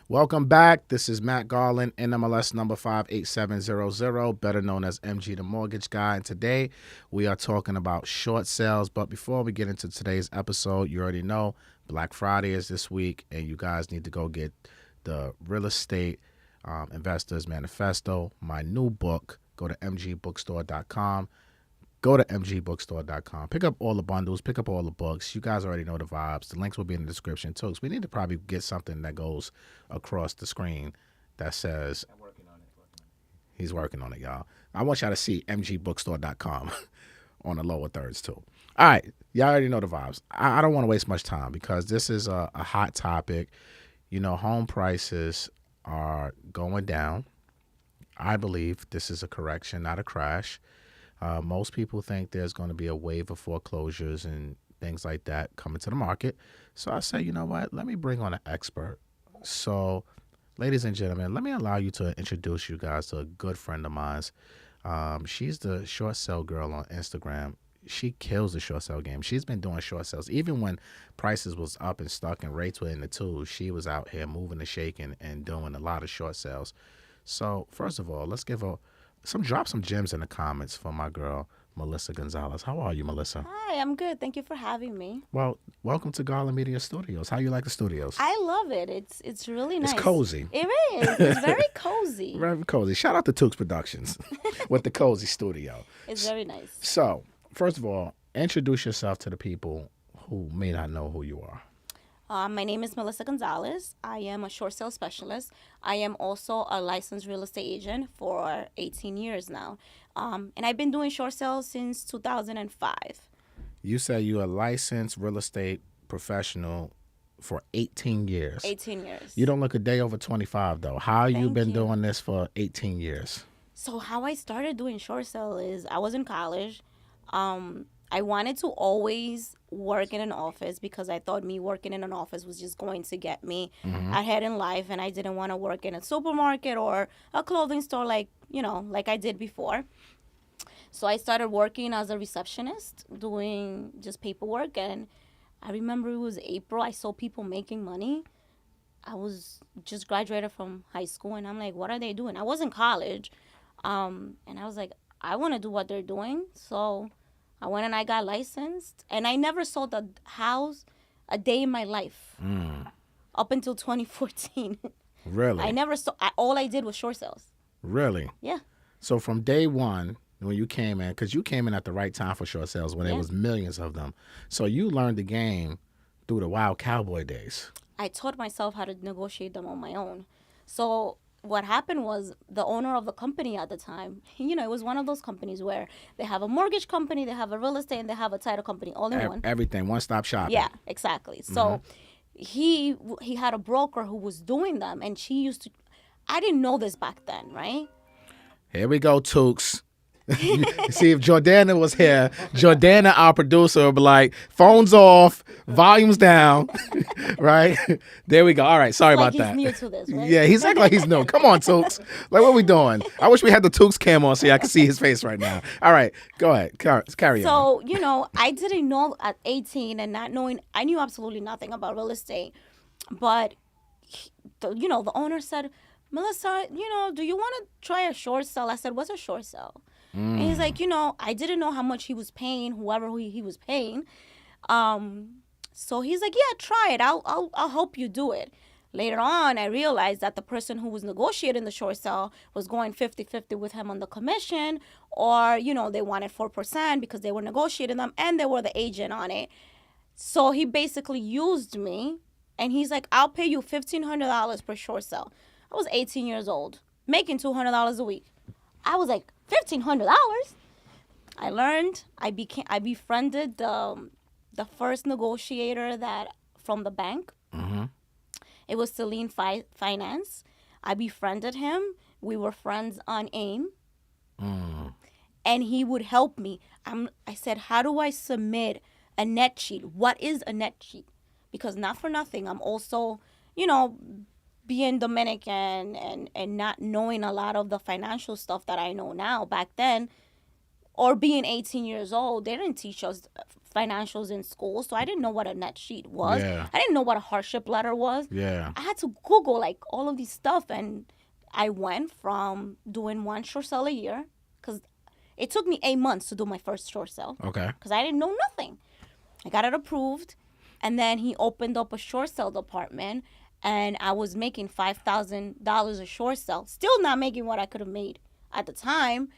Welcome back. This is Matt Garland, NMLS number 58700, better known as MG the Mortgage Guy. And today we are talking about short sales. But before we get into today's episode, you already know Black Friday is this week, and you guys need to go get the Real Estate Investors Manifesto, my new book. Go to mgbookstore.com. Go to mgbookstore.com. Pick up all the bundles. Pick up all the books. You guys already know the vibes. The links will be in the description too. So we need to probably get something that goes across the screen that says I'm working on it. he's working on it, y'all. I want y'all to see mgbookstore.com on the lower thirds too. All right. Y'all already know the vibes. I don't want to waste much time because this is a hot topic. You know, home prices are going down. I believe this is a correction, not a crash. Most people think there's going to be a wave of foreclosures and things like that coming to the market. So I say, you know what? Let me bring on an expert. So, ladies and gentlemen, let me allow you to introduce you guys to a good friend of mine. She's the short sale girl on Instagram. She kills the short sale game. She's been doing short sales. Even when prices was up and stuck and rates were in the twos, she was out here moving and shaking and doing a lot of short sales. So, first of all, let's give her drop some gems in the comments for my girl Melissa Gonzalez. How are you, Melissa? Hi, I'm good. Thank you for having me. Well, welcome to Garland Media Studios. How you like the studios? I love it. It's really nice. It's cozy. It is. It's very cozy. Very cozy. Shout out to Tukes Productions with the cozy studio. It's very nice. So, first of all, introduce yourself to the people who may not know who you are. My name is Melissa Gonzalez. I am a short sale specialist. I am also a licensed real estate agent for 18 years now. And I've been doing short sales since 2005. You say you're a licensed real estate professional for 18 years. 18 years. You don't look a day over 25, though. How you Thank been you. doing this for 18 years? So how I started doing short sale is I was in college. I wanted to always work in an office because I thought me working in an office was just going to get me ahead in life, and I didn't want to work in a supermarket or a clothing store like I did before. So I started working as a receptionist, doing just paperwork, and I remember it was April. I saw people making money. I was just graduated from high school, and I'm like, what are they doing? I was in college, and I was like, I want to do what they're doing. So I went and I got licensed, and I never sold a house a day in my life up until 2014. Really? I never saw. All I did was short sales. Really? Yeah. So from day one, when you came in, because you came in at the right time for short sales when there Yeah. was millions of them. So you learned the game through the wild cowboy days. I taught myself how to negotiate them on my own. So what happened was the owner of the company at the time, it was one of those companies where they have a mortgage company, they have a real estate, and they have a title company all in one. Everything, one-stop shopping. Yeah, exactly. So he had a broker who was doing them, and she used to. I didn't know this back then, right? Here we go, Tukes. See, if Jordana was here, Jordana, our producer, would be like, phones off, volumes down, right? There we go. All right, sorry Like about that. he's new to this, right? Yeah, he's acting like he's new. Come on, Tukes. Like, what are we doing? I wish we had the Tukes cam on so I could see his face right now. All right, go ahead. Carry on. So, I didn't know at 18 and not knowing, I knew absolutely nothing about real estate. But, the owner said, Melissa, do you want to try a short sale? I said, what's a short sale? And he's like, I didn't know how much he was paying, whoever he was paying. So he's like, yeah, try it. I'll help you do it. Later on, I realized that the person who was negotiating the short sale was going 50-50 with him on the commission, or, they wanted 4% because they were negotiating them and they were the agent on it. So he basically used me, and he's like, I'll pay you $1,500 per short sale. I was 18 years old, making $200 a week. I was like, $1,500? I learned. I befriended the first negotiator from the bank. It was Celine Finance. I befriended him. We were friends on AIM. And he would help me. I said, how do I submit a net sheet? What is a net sheet? Because not for nothing, I'm also, being Dominican and not knowing a lot of the financial stuff that I know now. Back then, or being 18 years old, they didn't teach us financials in school, so I didn't know what a net sheet was. Yeah. I didn't know what a hardship letter was. Yeah. I had to Google like all of these stuff, and I went from doing one short sale a year because it took me 8 months to do my first short sale Okay. because I didn't know nothing. I got it approved, and then he opened up a short sale department, and I was making $5,000 a short sale. Still not making what I could have made at the time,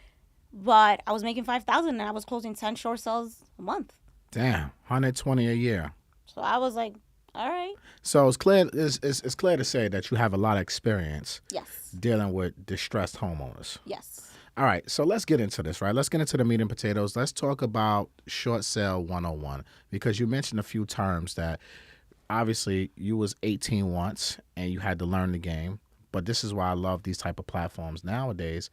but I was making 5,000, and I was closing 10 short sales a month. Damn. 120 a year. So I was like, all right, So it's clear. It's clear to say that you have a lot of experience yes, dealing with distressed homeowners. yes, All right, so let's get into this, right? Let's get into the meat and potatoes. Let's talk about short sale 101 because you mentioned a few terms that obviously you was 18 once and you had to learn the game. But this is why I love these type of platforms nowadays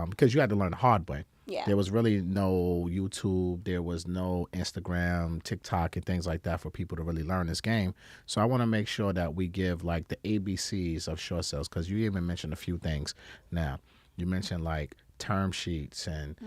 because you had to learn the hard way. yeah, There was really no YouTube, there was no Instagram, TikTok, and things like that for people to really learn this game. So I want to make sure that we give like the ABCs of short sales because you even mentioned a few things now. You mentioned like term sheets and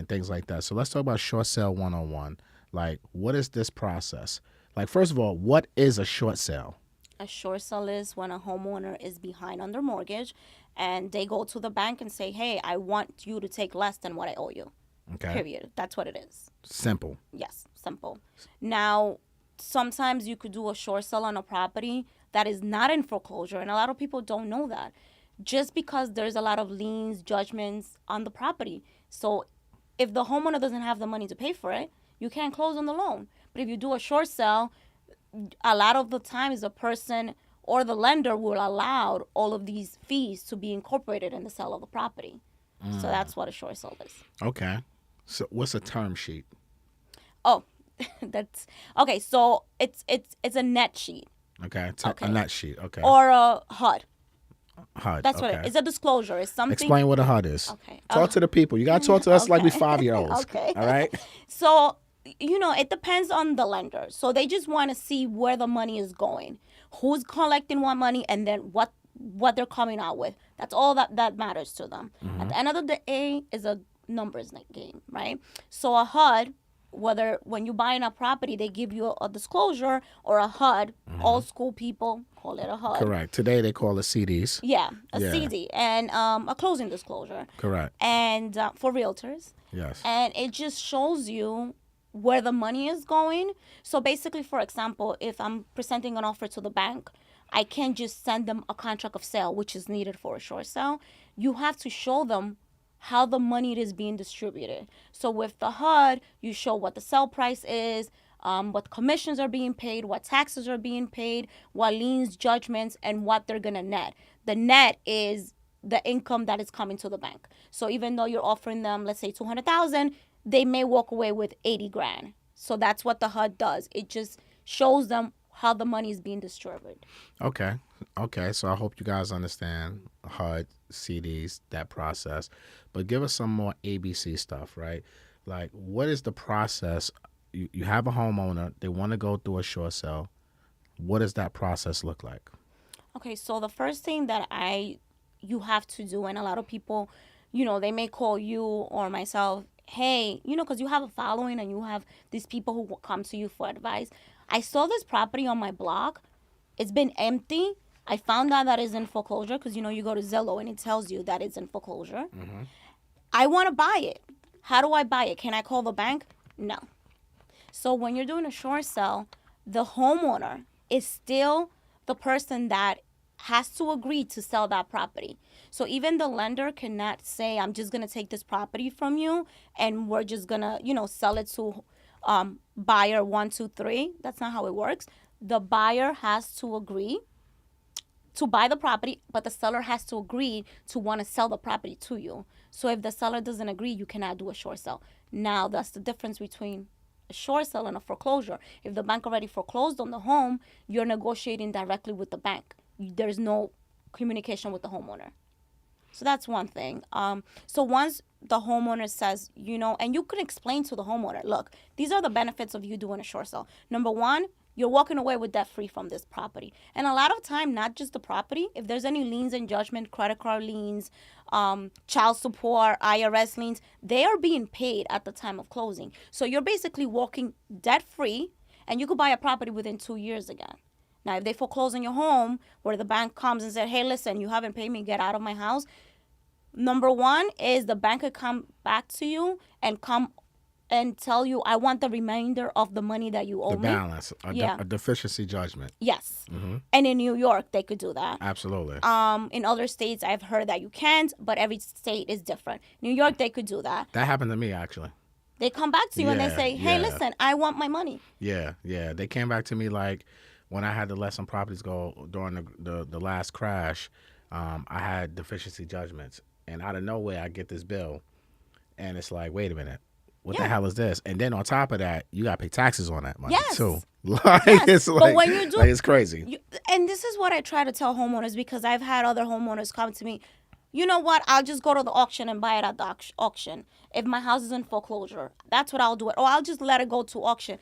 things like that. So let's talk about short sale 101. Like, what is this process? Like, first of all, what is a short sale? a short sale is when a homeowner is behind on their mortgage and they go to the bank and say, hey, I want you to take less than what I owe you. Okay. Period. That's what it is. Simple. Yes, simple. Now, sometimes you could do a short sale on a property that is not in foreclosure, and a lot of people don't know that. Just because there's a lot of liens, judgments on the property. So if the homeowner doesn't have the money to pay for it, you can't close on the loan. But if you do a short sale, a lot of the times the person or the lender will allow all of these fees to be incorporated in the sale of the property. So that's what a short sale is. Okay. So what's a term sheet? Oh, that's okay. So it's a net sheet Okay. Okay. A nut sheet. Okay. or a HUD. HUD. That's okay. what it is. It's a disclosure. It's something. Explain what a HUD is. Okay. Talk to the people. You got to talk to us like we Okay. 5-year-olds. Okay. All right. So, it depends on the lender. So they just want to see where the money is going, who's collecting what money, and then what they're coming out with. That's all that matters to them. At the end of the day, is a numbers game, right? So a HUD, whether when you buy in a property, they give you a disclosure or a HUD. Old school people call it a HUD. Correct. Today they call it CDs. Yeah, a Yeah. CD and a closing disclosure. Correct. And for realtors. Yes. And it just shows you where the money is going. So basically, for example, if I'm presenting an offer to the bank, I can't just send them a contract of sale, which is needed for a short sale. You have to show them how the money is being distributed. So with the HUD, you show what the sale price is, what commissions are being paid, what taxes are being paid, what liens, judgments, and what they're gonna net. The net is the income that is coming to the bank. So even though you're offering them, let's say 200,000, they may walk away with 80 grand. So that's what the HUD does. It just shows them how the money is being distributed. Okay. Okay. So I hope you guys understand HUD, CDs, that process. But give us some more ABC stuff, right? Like, what is the process? You have a homeowner, they want to go through a short sale. What does that process look like? Okay, so the first thing that you have to do, and a lot of people, they may call you or myself, hey, because you have a following and you have these people who will come to you for advice. I saw this property on my block. It's been empty. I found out that it's in foreclosure because, you go to Zillow and it tells you that it's in foreclosure. I want to buy it. How do I buy it? Can I call the bank? No. So when you're doing a short sale, the homeowner is still the person that has to agree to sell that property. So even the lender cannot say, I'm just going to take this property from you and we're just going to, sell it to buyer 1, 2, 3. That's not how it works. The buyer has to agree to buy the property, but the seller has to agree to want to sell the property to you. So if the seller doesn't agree, you cannot do a short sale. Now, that's the difference between a short sale and a foreclosure. If the bank already foreclosed on the home, you're negotiating directly with the bank. There's no communication with the homeowner. So that's one thing. So once the homeowner says, and you can explain to the homeowner, look, these are the benefits of you doing a short sale. Number one, you're walking away with debt free from this property. And a lot of time, not just the property, if there's any liens in judgment, credit card liens, child support, IRS liens, they are being paid at the time of closing. So you're basically walking debt free, and you could buy a property within 2 years again. Now, if they foreclose on your home, where the bank comes and said, hey, listen, you haven't paid me, get out of my house. Number one is the bank could come back to you and come and tell you, I want the remainder of the money that you owe The me. balance, Yeah. a deficiency judgment. Yes. And in New York, they could do that. Absolutely. In other states, I've heard that you can't, but every state is different. New York, they could do that. That happened to me, actually. They come back to you and they Yeah, say, hey, yeah. listen, I want my money. Yeah, yeah. They came back to me like when I had to let some properties go during the last crash. I had deficiency judgments, and out of nowhere, I get this bill, and it's like, wait a minute, what the Yeah. hell is this? And then on top of that, you got to pay taxes on that money Yes. too. Like Yes. it's But like, when you do- like it's crazy. And this is what I try to tell homeowners, because I've had other homeowners come to me. You know what? I'll just go to the auction and buy it at the auction. If my house is in foreclosure, that's what I'll do. Or I'll just let it go to auction.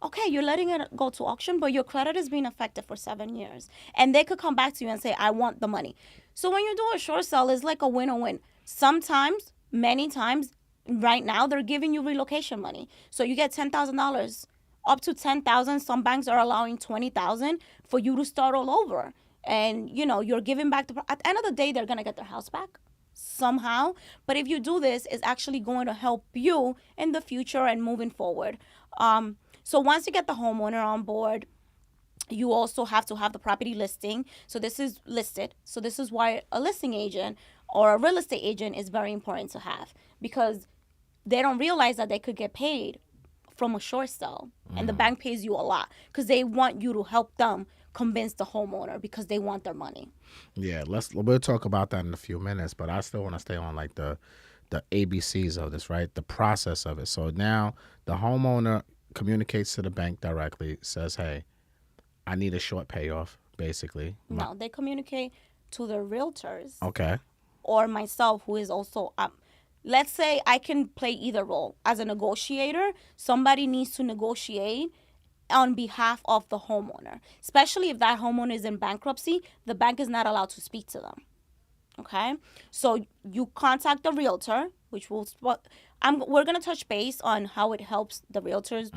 Okay, you're letting it go to auction, but your credit is being affected for 7 years. And they could come back to you and say, I want the money. So when you do a short sale, it's like a win-win. Sometimes, many times, right now, they're giving you relocation money. So you get $10,000, up to $10,000. Some banks are allowing $20,000 for you to start all over. And, you're giving back at the end of the day, they're going to get their house back somehow. But if you do this, it's actually going to help you in the future and moving forward. So once you get the homeowner on board, you also have to have the property listing. So this is listed. So this is why a listing agent or a real estate agent is very important to have, because they don't realize that they could get paid from a short sale, and the bank pays you a lot because they want you to help them convince the homeowner because they want their money. Yeah, we'll talk about that in a few minutes, but I still want to stay on like the ABCs of this, right? The process of it. So now the homeowner communicates to the bank directly, says, hey, I need a short payoff, basically. No, they communicate to the realtors Okay. or myself, who is also let's say I can play either role. As a negotiator, somebody needs to negotiate on behalf of the homeowner, especially if that homeowner is in bankruptcy. The bank is not allowed to speak to them. Okay, so you contact the realtor, which will we're gonna touch base on how it helps the realtors.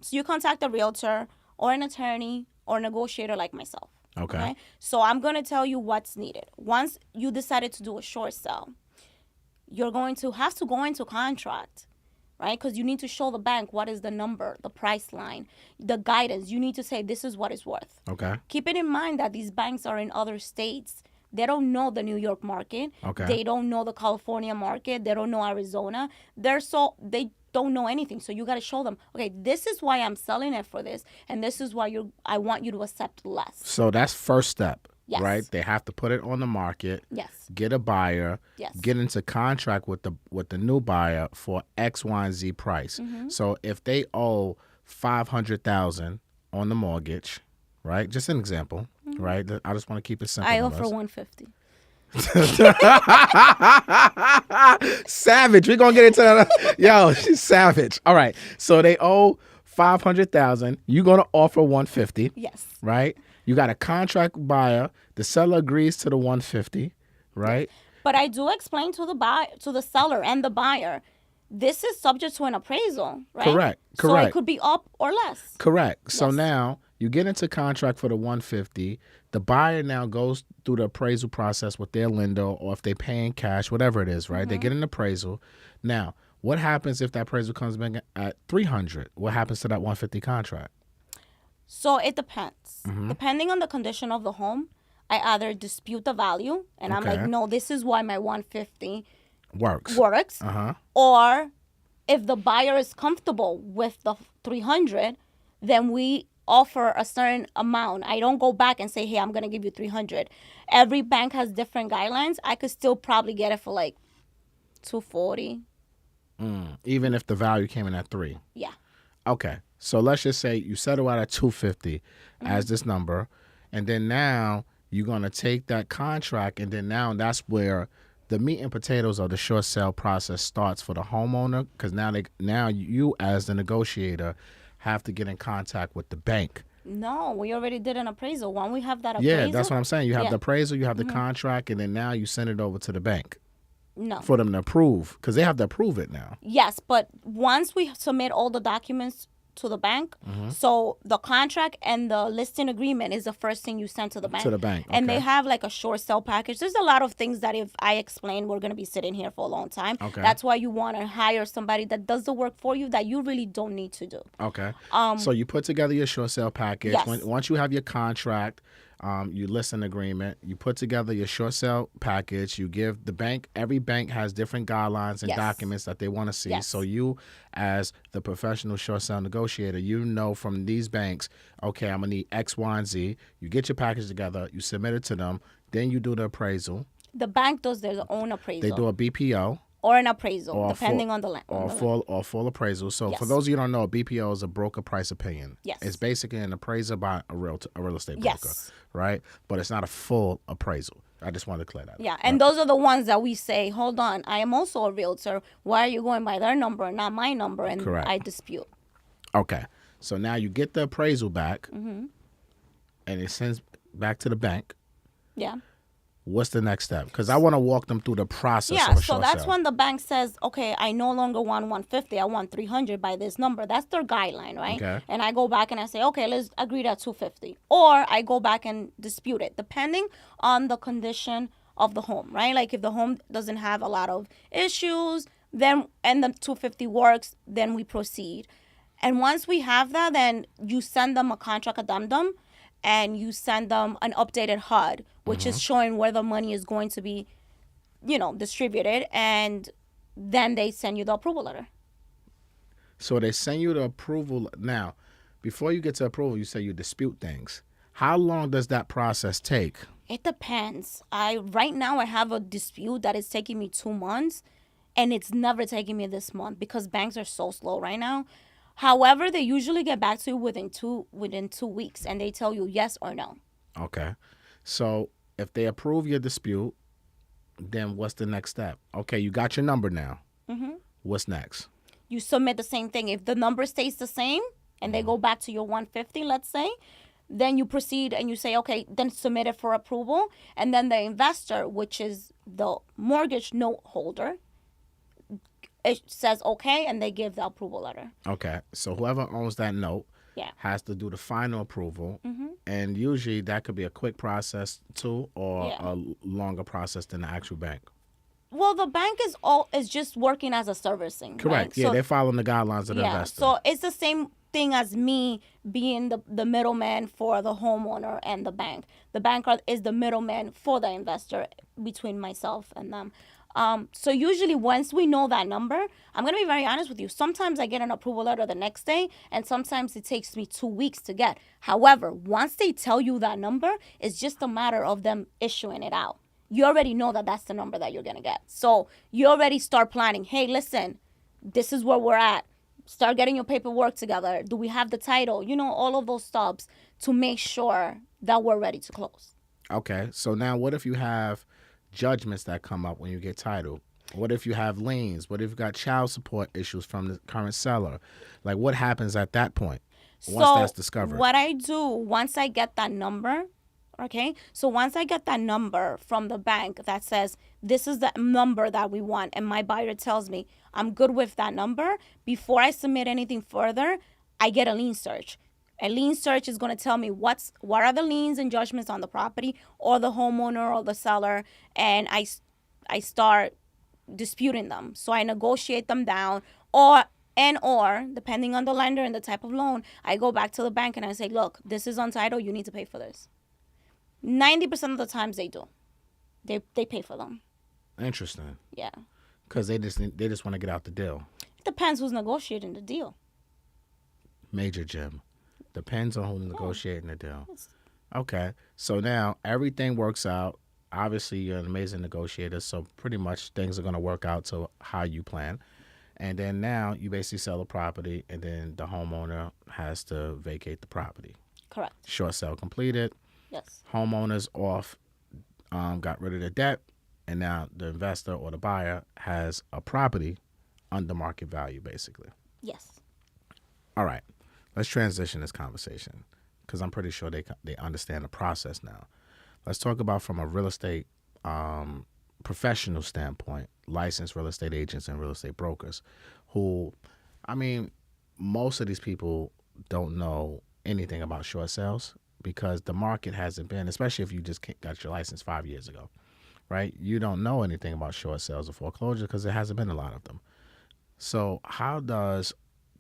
So you contact a realtor or an attorney or a negotiator like myself. Okay. So I'm gonna tell you what's needed. Once you decided to do a short sale, you're going to have to go into contract, right? Because you need to show the bank what is the number, the price line, the guidance. You need to say this is what it's worth. Okay. Keep it in mind that these banks are in other states. They don't know the New York market. Okay. They don't know the California market. They don't know Arizona. They don't know anything. So you got to show them, okay, this is why I'm selling it for this, and this is why I want you to accept less. So that's first step, Yes. right? They have to put it on the market, Yes. get a buyer, Yes. get into contract with the new buyer for X, Y, and Z price. So if they owe $500,000 on the mortgage, right? Just an example, right? I just want to keep it simple. I offer $150. Savage. We're gonna get into that. Yo, she's savage. All right. So they owe $500,000. You're gonna offer $150. Yes. Right? You got a contract buyer. The seller agrees to the $150, right? But I do explain to the seller and the buyer, this is subject to an appraisal, right? Correct. So Correct. it could be up or less. Correct. So Yes. now you get into contract for the $150. The buyer now goes through the appraisal process with their lender, or if they pay in cash, whatever it is, right? They get an appraisal. Now, what happens if that appraisal comes back at $300? What happens to that $150 contract? So it depends. Depending on the condition of the home, I either dispute the value and I'm Okay. like, no, this is why my 150 Works. works. Uh-huh. Or if the buyer is comfortable with the 300, then we offer a certain amount. I don't go back and say, hey, I'm going to give you 300. Every bank has different guidelines. I could still probably get it for like 240. Even if the value came in at 3. Yeah. Okay. So let's just say you settle out at 250 as this number, and then now you're going to take that contract, and then now that's where the meat and potatoes of the short sale process starts for the homeowner, because now you as the negotiator have to get in contact with the bank. No, we already did an appraisal. When we have that Yeah, appraisal, that's what I'm saying. You have yeah. the appraisal, you have the contract, and then now you send it over to the bank No. for them to approve, because they have to approve it now. Yes, but once we submit all the documents to the bank, so the contract and the listing agreement is the first thing you send to the bank. To the bank, And they okay. have like a short sale package. There's a lot of things that if I explain, we're going to be sitting here for a long time. Okay. That's why you want to hire somebody that does the work for you that you really don't need to do. Okay. So you put together your short sale package. Yes. Once you have your contract, you list an agreement, you put together your short sale package, you give the bank, every bank has different guidelines and Yes. documents that they want to see. Yes. So you, as the professional short sale negotiator, you know from these banks, okay, I'm going to need X, Y, and Z. You get your package together, you submit it to them, then you do the appraisal. The bank does their own appraisal. They do a BPO. Or an appraisal, Or depending full- on the land. or full appraisal. So for Yes. those of you who don't know, a BPO is a broker price opinion. Yes. It's basically an appraiser by a real estate broker, Yes. right? But it's not a full appraisal. I just wanted to clear that up. Yeah, and those are the ones that we say, hold on, I am also a realtor. Why are you going by their number and not my number? And Correct. I dispute. Okay. So now you get the appraisal back, Mm-hmm. and it sends back to the bank. Yeah. What's the next step? Because I want to walk them through the process Yeah, of a so short that's sale. when the bank says, okay, I no longer want 150, I want 300 by this number. That's their guideline, right? Okay. And I go back and I say, okay, let's agree to 250. Or I go back and dispute it, depending on the condition of the home, right? Like if the home doesn't have a lot of issues, then and the 250 works, then we proceed. And once we have that, then you send them a contract addendum and you send them an updated HUD, which is showing where the money is going to be, distributed. And then they send you the approval letter. So they send you the approval. Now, before you get to approval, you say you dispute things. How long does that process take? It depends. Right now I have a dispute that is taking me 2 months, and it's never taking me this month because banks are so slow right now. However, they usually get back to you within 2 weeks, and they tell you yes or no. Okay. So if they approve your dispute, then what's the next step? Okay, you got your number now. Mm-hmm. What's next? You submit the same thing. If the number stays the same and they go back to your 150, let's say, then you proceed and you say, okay, then submit it for approval. And then the investor, which is the mortgage note holder, it says okay, and they give the approval letter. Okay. So whoever owns that note Yeah. has to do the final approval. Mm-hmm. And usually that could be a quick process too, or Yeah. a longer process than the actual bank. Well, the bank is just working as a servicing. Correct. Right? Yeah, So, they're following the guidelines of the yeah. investor. So it's the same thing as me being the middleman for the homeowner and the bank. The bank is the middleman for the investor between myself and them. So usually once we know that number, I'm going to be very honest with you. Sometimes I get an approval letter the next day, and sometimes it takes me 2 weeks to get. However, once they tell you that number, it's just a matter of them issuing it out. You already know that that's the number that you're going to get. So you already start planning. Hey, listen, this is where we're at. Start getting your paperwork together. Do we have the title? All of those steps to make sure that we're ready to close. Okay. So now what if you have judgments that come up when you get title? What if you have liens? What if you got child support issues from the current seller? Like what happens at that point once that's discovered? What I do once I get that number, okay? So once I get that number from the bank that says this is the number that we want, and my buyer tells me I'm good with that number, before I submit anything further, I get a lien search. A lien search is going to tell me what are the liens and judgments on the property or the homeowner or the seller, and I start disputing them. So I negotiate them down, or depending on the lender and the type of loan, I go back to the bank and I say, look, this is untitled, you need to pay for this. 90% of the times they do. They pay for them. Interesting. Yeah. Because they just want to get out the deal. It depends who's negotiating the deal. Major Jim. Depends on who's negotiating the deal. Okay. So now everything works out. Obviously, you're an amazing negotiator, so pretty much things are going to work out to how you plan. And then now you basically sell the property, and then the homeowner has to vacate the property. Correct. Short sale completed. Yes. Homeowners off, got rid of the debt, and now the investor or the buyer has a property under market value, basically. Yes. All right. let's transition this conversation because I'm pretty sure they understand the process now. Let's talk about from a real estate professional standpoint, licensed real estate agents and real estate brokers, who, I mean, most of these people don't know anything about short sales because the market hasn't been, especially if you just got your license 5 years ago, right? You don't know anything about short sales or foreclosure because there hasn't been a lot of them. So, how does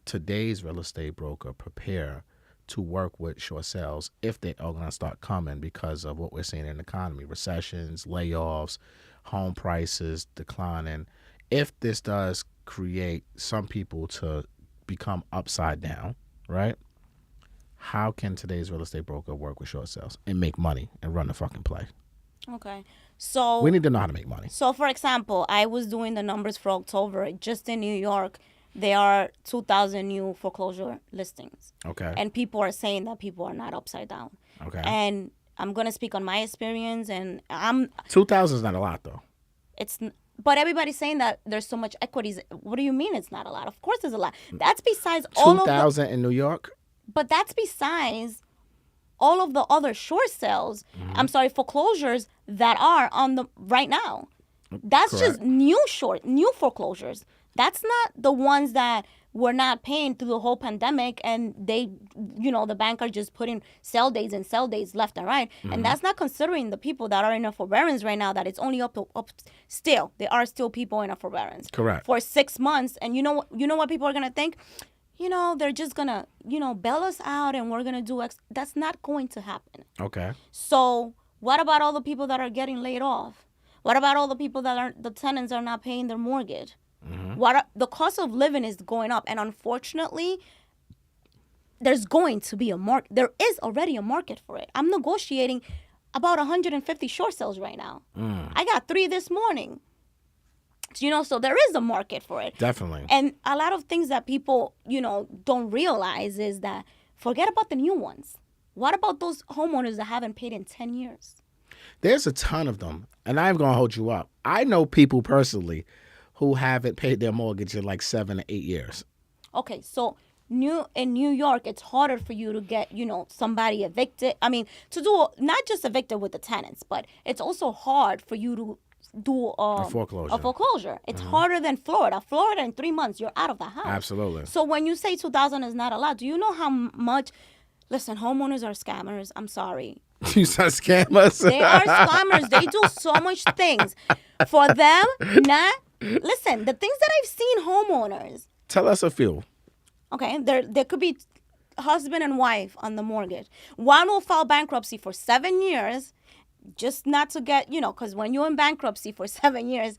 today's real estate broker prepare to work with short sales if they are going to start coming because of what we're seeing in the economy, recessions, layoffs, home prices declining? If this does create some people to become upside down, right? How can today's real estate broker work with short sales and make money and run the fucking play? Okay. We So need to know how to make money. So, for example, I was doing the numbers for October. Just in New York, there are 2,000 new foreclosure listings. Okay. And people are saying that people are not upside down. Okay. And I'm going to speak on my experience. And 2,000 is not a lot though. but everybody's saying that there's so much equities. What do you mean it's not a lot? Of course there's a lot. That's besides all of the, 2,000 in New York? but that's besides all of the other short sales, I'm sorry, foreclosures that are on the right now. That's Correct. just new foreclosures. That's not the ones that were not paying through the whole pandemic and they, the bank are just putting sell days and sell days left and right. And that's not considering the people that are in a forbearance right now that it's only up still. There are still people in a forbearance. Correct. For 6 months. And you know what people are going to think? They're just going to, bail us out and we're going to do X. That's not going to happen. Okay. So what about all the people that are getting laid off? What about all the people that the tenants are not paying their mortgage? The cost of living is going up. And unfortunately, there's going to be a market. There is already a market for it. I'm negotiating about 150 short sales right now. I got 3 this morning. So there is a market for it. Definitely. And a lot of things that people, don't realize is that forget about the new ones. What about those homeowners that haven't paid in 10 years? There's a ton of them. And I'm going to hold you up. I know people personally who haven't paid their mortgage in like 7 to 8 years. Okay, so in New York, it's harder for you to get, somebody evicted. I mean, to do not just evicted with the tenants, but it's also hard for you to do A foreclosure. It's harder than Florida. Florida, in 3 months, you're out of the house. Absolutely. So when you say 2,000 is not a lot, do you know how much? Listen, homeowners are scammers. I'm sorry. You said scammers? They are scammers. They do so much things. For them, listen, the things that I've seen homeowners. Tell us a few. Okay, there could be husband and wife on the mortgage. One will file bankruptcy for 7 years, just not to get, because when you're in bankruptcy for 7 years,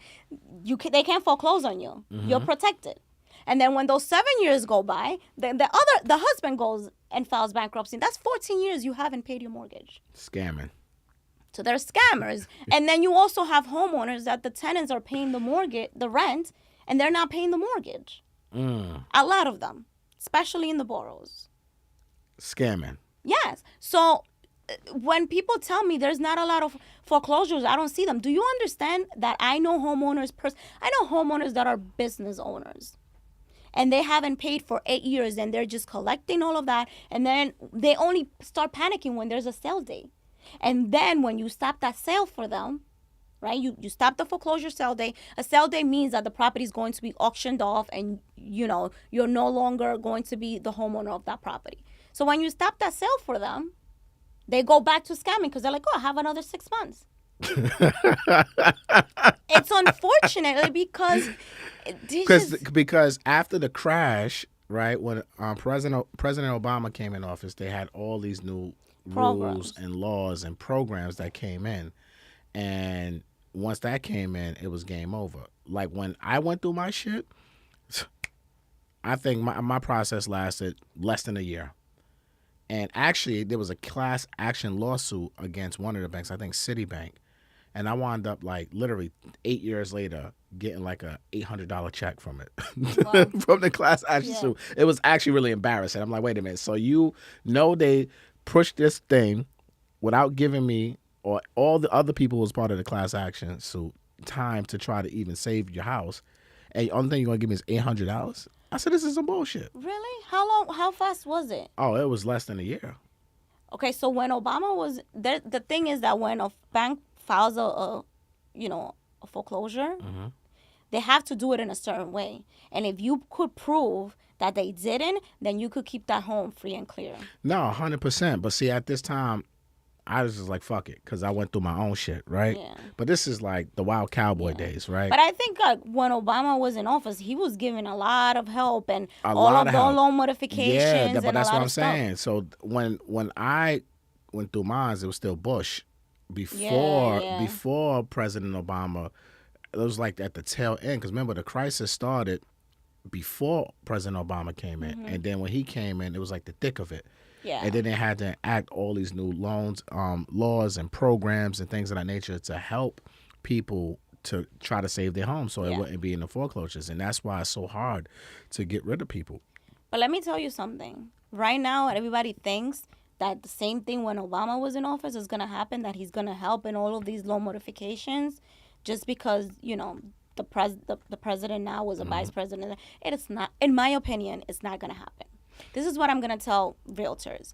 they can't foreclose on you. You're protected. And then when those 7 years go by, then the husband goes and files bankruptcy. That's 14 years you haven't paid your mortgage. Scamming. So they're scammers. And then you also have homeowners that the tenants are paying the rent, and they're not paying the mortgage. A lot of them, especially in the boroughs. Scamming. Yes. So when people tell me there's not a lot of foreclosures, I don't see them. Do you understand that I know homeowners that are business owners, and they haven't paid for 8 years, and they're just collecting all of that, and then they only start panicking when there's a sale day. And then when you stop that sale for them, right, you stop the foreclosure sale day. A sale day means that the property is going to be auctioned off, and you're no longer going to be the homeowner of that property. So when you stop that sale for them, they go back to scamming because they're like, I have another 6 months. It's unfortunately because after the crash, right, when President Obama came in office, they had all these new rules and laws and programs that came in, and once that came in, it was game over. Like when I went through my shit, I think my process lasted less than a year. And actually, there was a class action lawsuit against one of the banks, I think Citibank. And I wound up like literally 8 years later getting like a $800 check from it, Wow. from the class action suit. It was actually really embarrassing. I'm like, wait a minute. So they pushed this thing without giving me or all the other people who was part of the class action suit time to try to even save your house. And the only thing you're going to give me is $800? I said, this is some bullshit. Really? How long? How fast was it? Oh, it was less than a year. Okay, so when Obama was there, the thing is that when a bank files you know, a foreclosure, Mm-hmm. they have to do it in a certain way. And if you could prove that they didn't, then you could keep that home free and clear. No, 100%. But see, at this time, I was just like, fuck it, because I went through my own shit, right? Yeah. But this is like the wild cowboy Yeah. days, right? But I think like when Obama was in office, he was giving a lot of help and A all lot of of the help. loan Yeah, modifications but and a that's lot what I'm of stuff. saying. So when I went through mine, it was still Bush. Yeah. Before President Obama, it was like at the tail end. Because remember, the crisis started before President Obama came in, and then when he came in, it was like the thick of it. Yeah. And then they had to enact all these new laws and programs and things of that nature to help people to try to save their homes so it Yeah. wouldn't be in the foreclosures. And that's why it's so hard to get rid of people. But let me tell you something. Right now, everybody thinks that the same thing when Obama was in office is going to happen, that he's going to help in all of these loan modifications just because, you know, the president now was a vice president. It is not, in my opinion, it's not going to happen. This is what I'm going to tell realtors.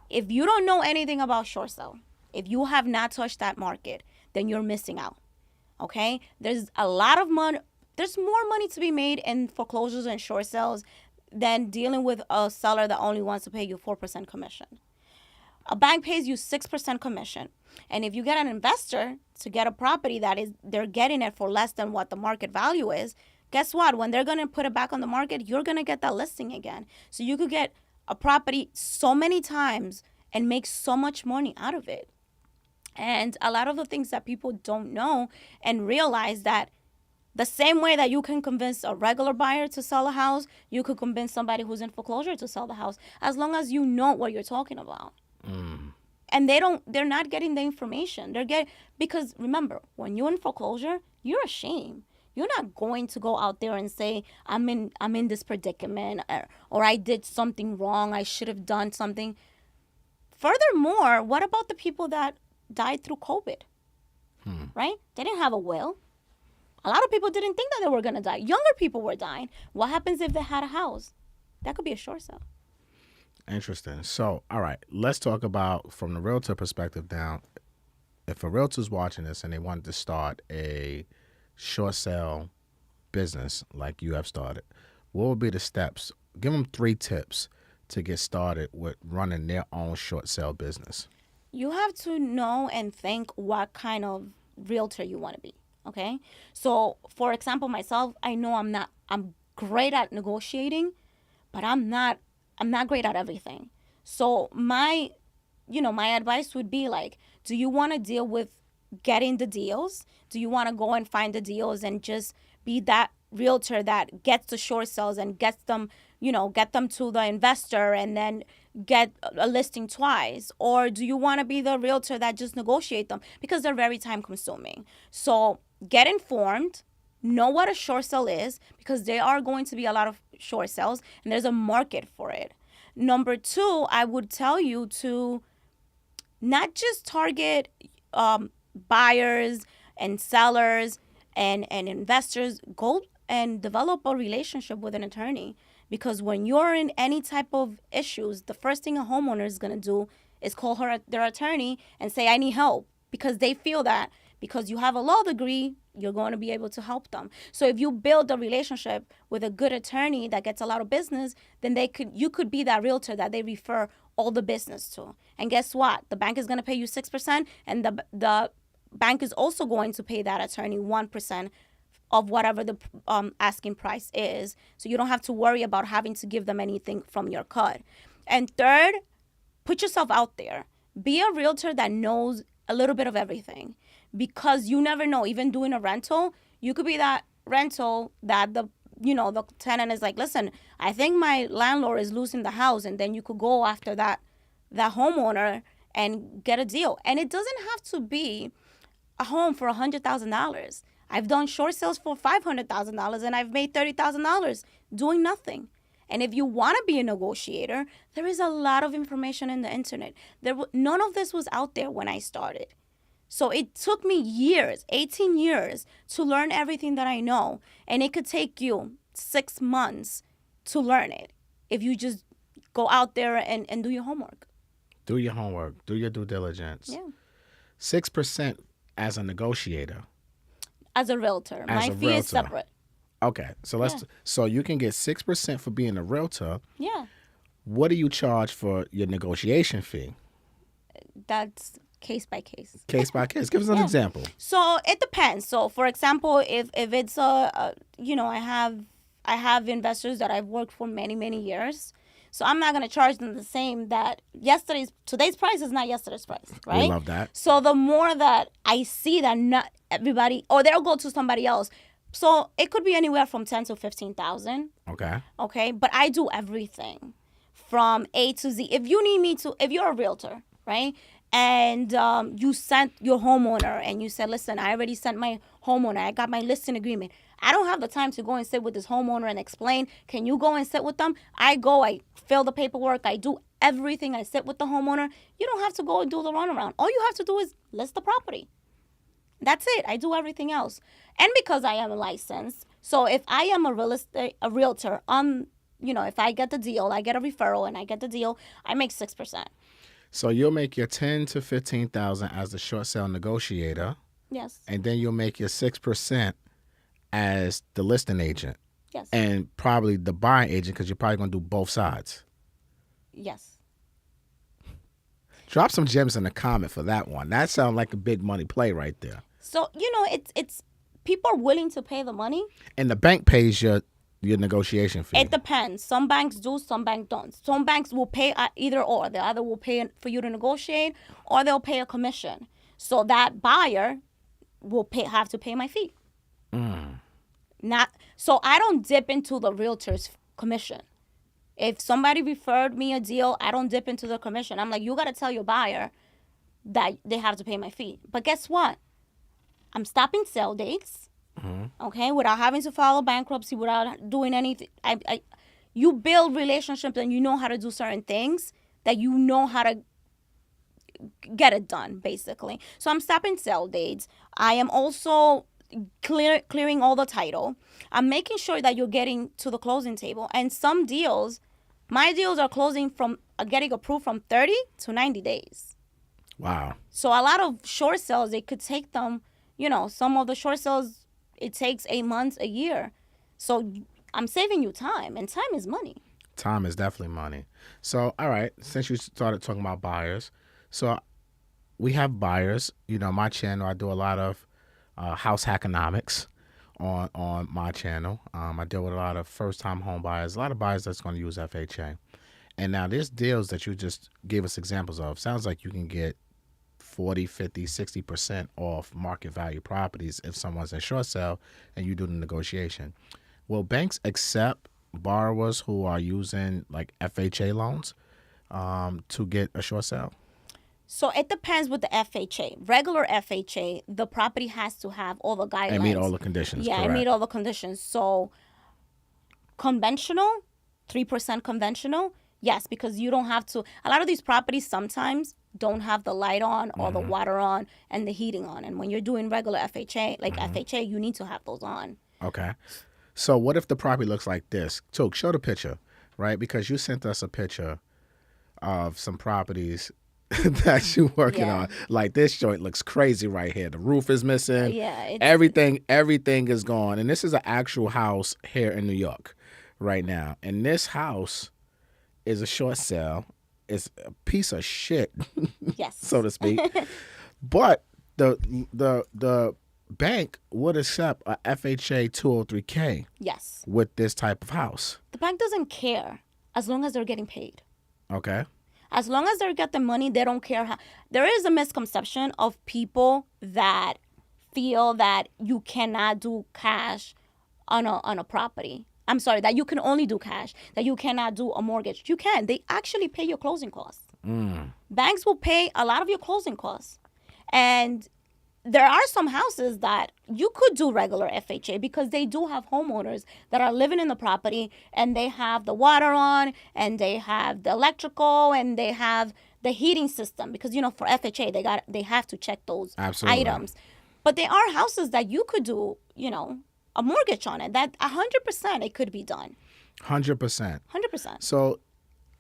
If you don't know anything about short sale, if you have not touched that market, then you're missing out. Okay? There's a lot of money. There's more money to be made in foreclosures and short sales than dealing with a seller that only wants to pay you 4% commission. A bank pays you 6% commission. And if you get an investor to get a property that is they're getting it for less than what the market value is, guess what? When they're going to put it back on the market, you're going to get that listing again. So you could get a property so many times and make so much money out of it. And a lot of the things that people don't know and realize that the same way that you can convince a regular buyer to sell a house, you could convince somebody who's in foreclosure to sell the house, as long as you know what you're talking about. And they're not getting the information. Because remember, when you're in foreclosure, you're ashamed. You're not going to go out there and say, I'm in this predicament, or I did something wrong, I should have done something. Furthermore, what about the people that died through COVID? Right? They didn't have a will. A lot of people didn't think that they were going to die. Younger people were dying. What happens if they had a house? That could be a short sale. Interesting. So, all right, let's talk about from the realtor perspective now. If a realtor's watching this and they wanted to start a short sale business like you have started, what would be the steps? Give them 3 tips to get started with running their own short sale business. You have to know and think what kind of realtor you want to be. Okay? So, for example, myself, I know I'm great at negotiating, but I'm not great at everything. So, my advice would be like, do you want to deal with getting the deals? Do you want to go and find the deals and just be that realtor that gets the short sales and gets them, get them to the investor and then get a listing twice? Or do you want to be the realtor that just negotiate them? Because they're very time consuming. So get informed, know what a short sale is, because there are going to be a lot of short sales and there's a market for it. Number 2, I would tell you to not just target buyers and sellers and investors. Go and develop a relationship with an attorney, because when you're in any type of issues, the first thing a homeowner is going to do is call their attorney and say, I need help, because they feel that because you have a law degree, you're going to be able to help them. So if you build a relationship with a good attorney that gets a lot of business, then you could be that realtor that they refer all the business to. And guess what? The bank is going to pay you 6%, and the bank is also going to pay that attorney 1% of whatever the asking price is. So you don't have to worry about having to give them anything from your cut. And third, put yourself out there. Be a realtor that knows a little bit of everything, because you never know. Even doing a rental, you could be that rental that the tenant is like, listen, I think my landlord is losing the house, and then you could go after that homeowner and get a deal. And it doesn't have to be a home for $100,000. I've done short sales for $500,000 and I've made $30,000 doing nothing. And if you want to be a negotiator, there is a lot of information in the internet. None of this was out there when I started. So it took me years, 18 years, to learn everything that I know. And it could take you 6 months to learn it if you just go out there and do your homework. Do your homework. Do your due diligence. Yeah. 6% as a negotiator. As a realtor, As my a fee is realtor. separate. Okay, so Yeah. so you can get 6% for being a realtor. Yeah. What do you charge for your negotiation fee? That's case by case. Case by case. Give us an Yeah. example. So it depends. So for example, if it's I have investors that I've worked for many years. So I'm not gonna charge them the same that today's price is not yesterday's price, right? We love that. So the more that I see that not everybody, or they'll go to somebody else. So it could be anywhere from 10 to 15,000. Okay. Okay, but I do everything from A to Z. If you need me to, if you're a realtor, right, and you sent your homeowner and you said, listen, I already sent my homeowner, I got my listing agreement. I don't have the time to go and sit with this homeowner and explain. Can you go and sit with them? I go, I fill the paperwork, I do everything. I sit with the homeowner. You don't have to go and do the runaround. All you have to do is list the property. That's it. I do everything else. And because I am licensed, so if I am a realtor, if I get the deal, I get a referral and I get the deal, I make 6%. So you'll make your 10 to 15,000 as the short sale negotiator, Yes. and then you'll make your 6% as the listing agent, Yes. and probably the buying agent because you're probably going to do both sides. Yes. Drop some gems in the comment for that one. That sounds like a big money play right there. So it's people are willing to pay the money. And the bank pays your negotiation fee. It depends. Some banks do, some banks don't. Some banks will pay either or. They either will pay for you to negotiate or they'll pay a commission. So that buyer will have to pay my fee. So I don't dip into the realtor's commission. If somebody referred me a deal, I don't dip into the commission. I'm like, you got to tell your buyer that they have to pay my fee. But guess what? I'm stopping sale dates, okay, without having to file a bankruptcy, without doing anything. You build relationships and you know how to do certain things that you know how to get it done, basically. So I'm stopping sale dates. I am also clearing all the title. I'm making sure that you're getting to the closing table. And some deals, my deals are getting approved from 30 to 90 days. Wow. So a lot of short sales, it could take them, some of the short sales, it takes 8 months, a year. So I'm saving you time, and time is money. Time is definitely money. So, all right, since you started talking about buyers, so we have buyers. My channel, I do a lot of house hackonomics on my channel. I deal with a lot of first-time home buyers, a lot of buyers that's going to use FHA. And now there's deals that you just gave us examples of. Sounds like you can get 40, 50, 60% off market value properties if someone's in short sale and you do the negotiation. Will banks accept borrowers who are using like FHA loans to get a short sale? So it depends with the FHA. Regular FHA, the property has to have all the guidelines. And meet all the conditions. Yeah, correct. it meet all the conditions. So conventional, 3% conventional, yes, because you don't have to. A lot of these properties sometimes don't have the light on or the water on and the heating on. And when you're doing regular FHA, like FHA, you need to have those on. Okay. So what if the property looks like this? Took, show the picture, right? Because you sent us a picture of some properties that you're working on. Like this joint looks crazy right here. The roof is missing. Yeah. Everything is gone. And this is an actual house here in New York right now. And this house is a short sale. It's a piece of shit, Yes. so to speak. But the bank would accept a FHA 203K Yes. with this type of house. The bank doesn't care as long as they're getting paid. Okay. As long as they get the money, they don't care how. There is a misconception of people that feel that you cannot do cash on a property. I'm sorry, that you can only do cash, that you cannot do a mortgage. You can. They actually pay your closing costs. Banks will pay a lot of your closing costs. And there are some houses that you could do regular FHA because they do have homeowners that are living in the property and they have the water on and they have the electrical and they have the heating system because, for FHA, they have to check those Absolutely. items. But there are houses that you could do, a mortgage on it. That 100% it could be done. 100%. 100%. So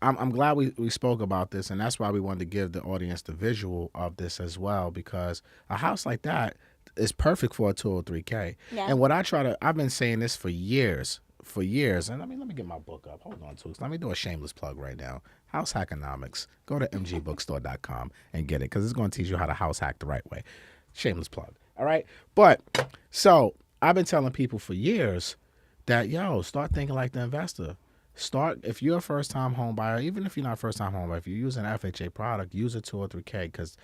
I'm glad we spoke about this, and that's why we wanted to give the audience the visual of this as well, because a house like that is perfect for a 203K. Yeah. And what I've been saying this for years, and let me get my book up. Hold on, Tooks. Let me do a shameless plug right now. House Hackonomics. Go to mgbookstore.com and get it, because it's going to teach you how to house hack the right way. Shameless plug. All right? But, so, I've been telling people for years that, start thinking like the investor. If you're a first time home buyer, even if you're not a first time home buyer, if you use an FHA product, use a 203K, because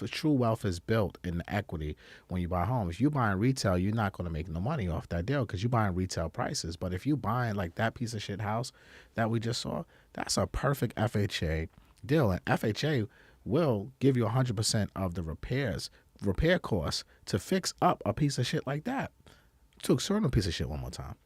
true wealth is built in the equity when you buy a home. If you're buying retail, you're not going to make no money off that deal because you're buying retail prices. But if you buying like that piece of shit house that we just saw, that's a perfect FHA deal. And FHA will give you 100% of the repair costs to fix up a piece of shit like that. Took certain piece of shit one more time.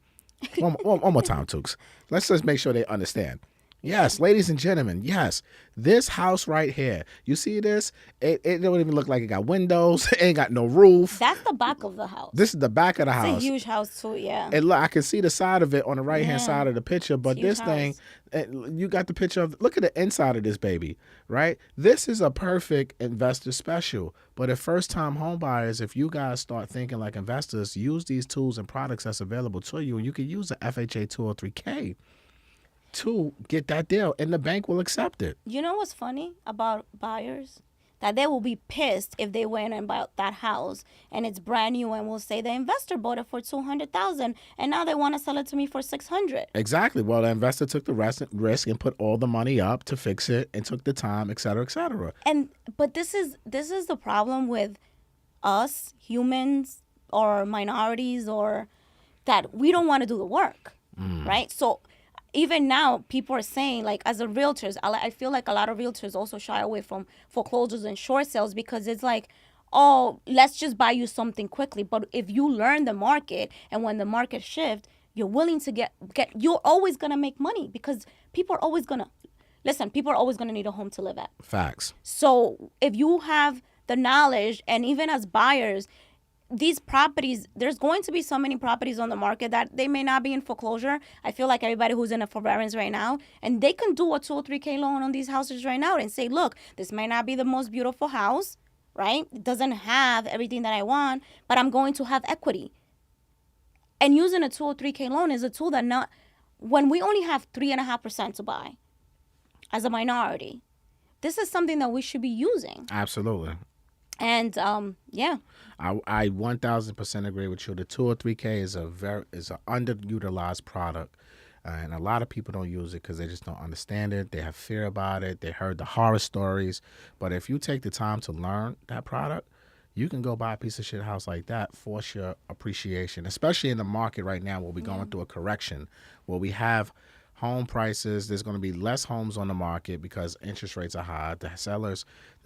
One more time, Tooks. Let's just make sure they understand. Yes, ladies and gentlemen, yes. This house right here, you see this? It don't even look like it got windows. It ain't got no roof. That's the back of the house. This is the back of the It's a house. huge house too, yeah. And look, I can see the side of it on the right-hand Yeah. side of the picture, but Huge this thing, house. you got the picture of, look at the inside of this baby, right? This is a perfect investor special. But if first-time home buyers, if you guys start thinking like investors, use these tools and products that's available to you, and you can use the FHA 203K to get that deal, and the bank will accept it. You know what's funny about buyers? That they will be pissed if they went and bought that house and it's brand new and will say the investor bought it for $200,000 and now they want to sell it to me for $600. Exactly. Well, the investor took the risk and put all the money up to fix it and took the time, et cetera, et cetera. But this is the problem with us humans or minorities, or that we don't want to do the work, right? So even now, people are saying, like, as a realtors, I feel like a lot of realtors also shy away from foreclosures and short sales because it's like, oh, let's just buy you something quickly. But if you learn the market, and when the market shifts, you're willing to get you're always going to make money, because people are always going to need a home to live at. Facts. So if you have the knowledge, and even as buyers, these properties, there's going to be so many properties on the market that they may not be in foreclosure. I feel like everybody who's in a forbearance right now, and they can do a 2 or 3K loan on these houses right now and say, look, this might not be the most beautiful house, right? It doesn't have everything that I want, but I'm going to have equity. And using a 2 or 3K loan is a tool that when we only have 3.5% to buy as a minority, this is something that we should be using. Absolutely. And yeah, I 1,000% agree with you. The 203K is an underutilized product, and a lot of people don't use it because they just don't understand it. They have fear about it. They heard the horror stories. But if you take the time to learn that product, you can go buy a piece of shit house like that, force your appreciation, especially in the market right now where we're going through a correction, where we have home prices. There's going to be less homes on the market because interest rates are high. The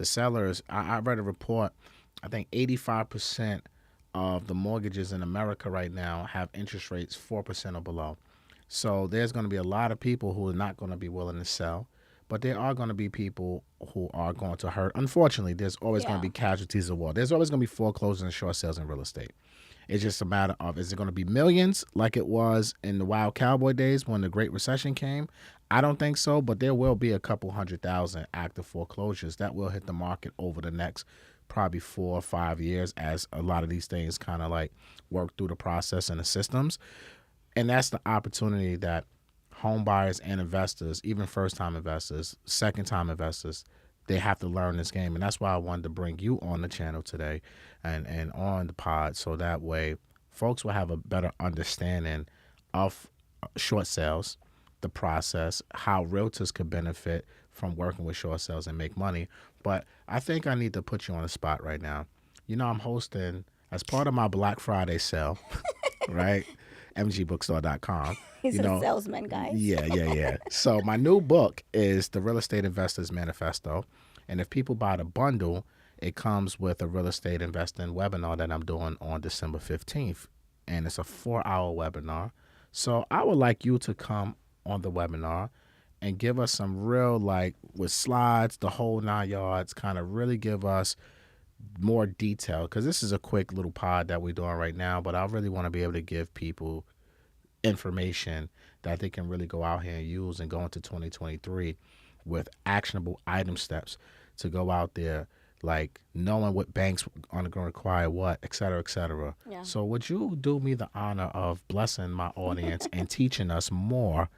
sellers, I read a report, I think 85% of the mortgages in America right now have interest rates 4% or below. So there's going to be a lot of people who are not going to be willing to sell, but there are going to be people who are going to hurt. Unfortunately, there's always going to be casualties of war. There's always going to be foreclosures and short sales in real estate. It's just a matter of, is it going to be millions like it was in the Wild Cowboy days when the Great Recession came? I don't think so, but there will be a couple 100,000 active foreclosures that will hit the market over the next probably 4 or 5 years as a lot of these things kind of like work through the process and the systems. And that's the opportunity that home buyers and investors, even first-time investors, second-time investors, they have to learn this game. And that's why I wanted to bring you on the channel today and on the pod, so that way folks will have a better understanding of short sales, the process, how realtors could benefit from working with short sales and make money. But I think I need to put you on the spot right now. You know, I'm hosting, as part of my Black Friday sale, right? mgbookstore.com. He's a salesman, guys. Yeah. So my new book is The Real Estate Investor's Manifesto. And if people buy the bundle, it comes with a real estate investing webinar that I'm doing on December 15th. And it's a 4-hour webinar. So I would like you to come on the webinar and give us some real, like, with slides, the whole 9 yards, kind of really give us more detail, because this is a quick little pod that we're doing right now, but I really want to be able to give people information that they can really go out here and use and go into 2023 with actionable item steps to go out there, like knowing what banks are going to require what, et cetera, et cetera. Yeah. So would you do me the honor of blessing my audience and teaching us more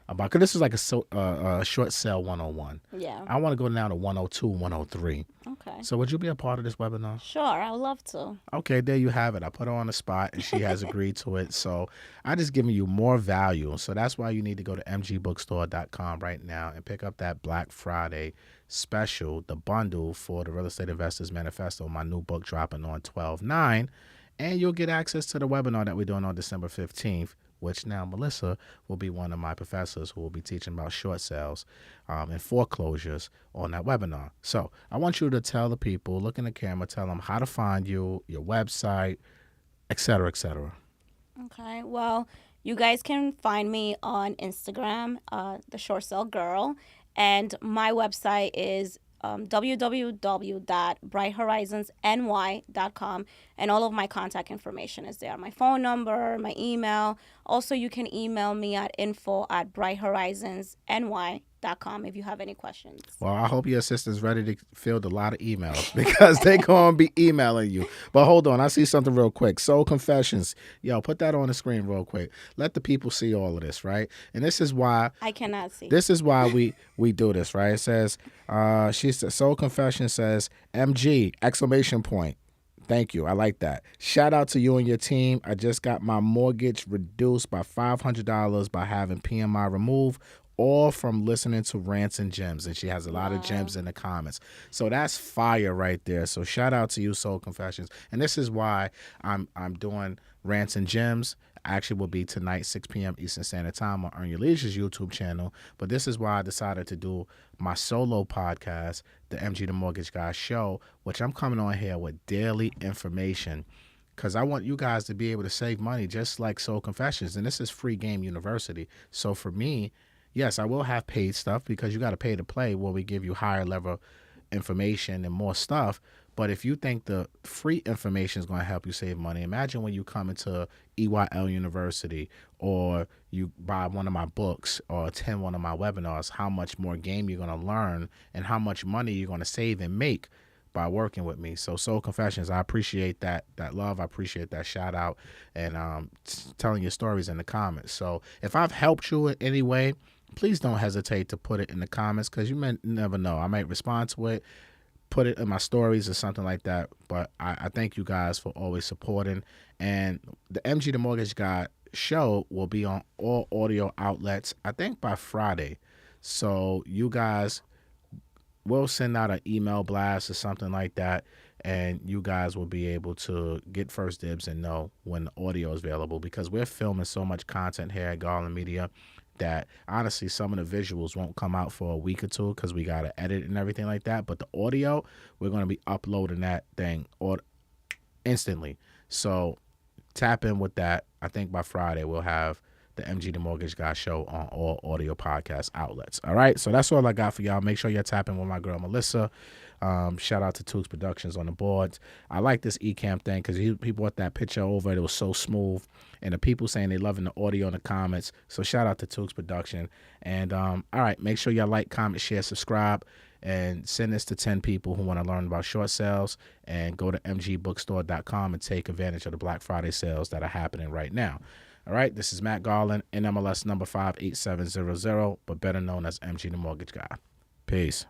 about, because this is like a short sale 101. Yeah. I want to go down to 102, 103. Okay. So would you be a part of this webinar? Sure, I would love to. Okay, there you have it. I put her on the spot and she has agreed to it. So I just giving you more value. So that's why you need to go to mgbookstore.com right now and pick up that Black Friday special, the bundle for the Real Estate Investors Manifesto, my new book dropping on 12/9. And you'll get access to the webinar that we're doing on December 15th, which now Melissa will be one of my professors who will be teaching about short sales and foreclosures on that webinar. So I want you to tell the people, look in the camera, tell them how to find you, your website, et cetera, et cetera. Okay. Well, you guys can find me on Instagram, the Short Sale Girl, and my website is www.brighthorizonsny.com, and all of my contact information is there. My phone number, my email. Also, you can email me at info@brighthorizonsny.com if you have any questions. Well, I hope your assistant's ready to field a lot of emails because they're going to be emailing you. But hold on, I see something real quick. Soul Confessions. Yo, put that on the screen real quick. Let the people see all of this, right? And this is why I cannot see. This is why we do this, right? It says, she said, Soul Confession says, MG, exclamation point. Thank you. I like that. Shout out to you and your team. I just got my mortgage reduced by $500 by having PMI removed, all from listening to Rants and Gems. And she has a lot of gems in the comments. So that's fire right there. So shout out to you, Soul Confessions. And this is why I'm doing Rants and Gems. Actually will be tonight, 6 p.m. Eastern Standard Time on Earn Your Leisure's YouTube channel. But this is why I decided to do my solo podcast, the MG the Mortgage Guy Show, which I'm coming on here with daily information because I want you guys to be able to save money just like Soul Confessions. And this is free game university. So for me, yes, I will have paid stuff because you got to pay to play where we give you higher level information and more stuff. But if you think the free information is going to help you save money, imagine when you come into EYL University or you buy one of my books or attend one of my webinars, how much more game you're going to learn and how much money you're going to save and make by working with me. So Soul Confessions, I appreciate that love. I appreciate that shout out and telling your stories in the comments. So if I've helped you in any way, please don't hesitate to put it in the comments because you may never know. I might respond to it, put it in my stories or something like that. But I thank you guys for always supporting. And the MG the Mortgage Guy show will be on all audio outlets, I think by Friday. So you guys will send out an email blast or something like that. And you guys will be able to get first dibs and know when the audio is available because we're filming so much content here at Garland Media that honestly some of the visuals won't come out for a week or two because we got to edit and everything like that. But the audio, we're going to be uploading that thing or instantly. So tap in with that. I think by Friday we'll have the MG the Mortgage Guy show on all audio podcast outlets. All right. So that's all I got for y'all. Make sure y'all tap in with my girl, Melissa. Shout out to Tooks Productions on the boards. I like this eCam thing because he brought that picture over. It was so smooth. And the people saying they loving the audio in the comments. So shout out to Tooks Production. And all right, make sure y'all like, comment, share, subscribe, and send this to 10 people who want to learn about short sales. And go to mgbookstore.com and take advantage of the Black Friday sales that are happening right now. All right, this is Matt Garland, NMLS number 58700, but better known as MG the Mortgage Guy. Peace.